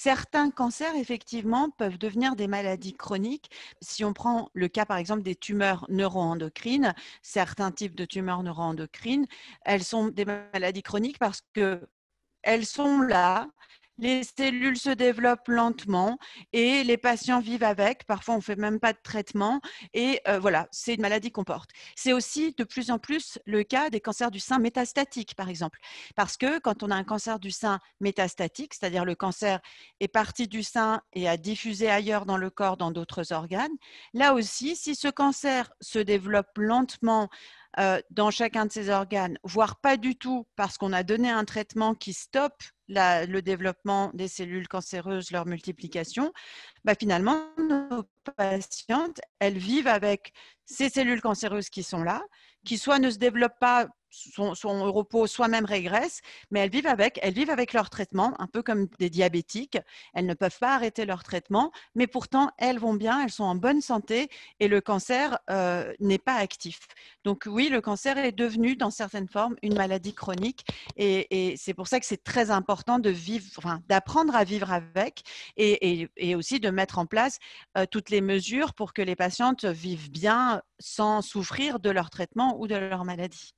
certains cancers, effectivement, peuvent devenir des maladies chroniques. Si on prend le cas, par exemple, des tumeurs neuroendocrines, certains types de tumeurs neuroendocrines, elles sont des maladies chroniques parce qu'elles sont là, les cellules se développent lentement et les patients vivent avec. Parfois, on ne fait même pas de traitement et voilà, c'est une maladie qu'on porte. C'est aussi de plus en plus le cas des cancers du sein métastatiques, par exemple. Parce que quand on a un cancer du sein métastatique, c'est-à-dire le cancer est parti du sein et a diffusé ailleurs dans le corps, dans d'autres organes, là aussi, si ce cancer se développe lentement dans chacun de ces organes, voire pas du tout parce qu'on a donné un traitement qui stoppe le développement des cellules cancéreuses, leur multiplication, bah finalement, nos patientes, elles vivent avec ces cellules cancéreuses qui sont là, qui soit ne se développent pas, sont au repos, soit même régressent, mais elles vivent avec leur traitement, un peu comme des diabétiques. Elles ne peuvent pas arrêter leur traitement, mais pourtant, elles vont bien, elles sont en bonne santé et le cancer n'est pas actif. Donc oui, le cancer est devenu, dans certaines formes, une maladie chronique et c'est pour ça que c'est très important de vivre, enfin, d'apprendre à vivre avec et aussi de mettre en place toutes les mesures pour que les patientes vivent bien sans souffrir de leur traitement ou de leur maladie.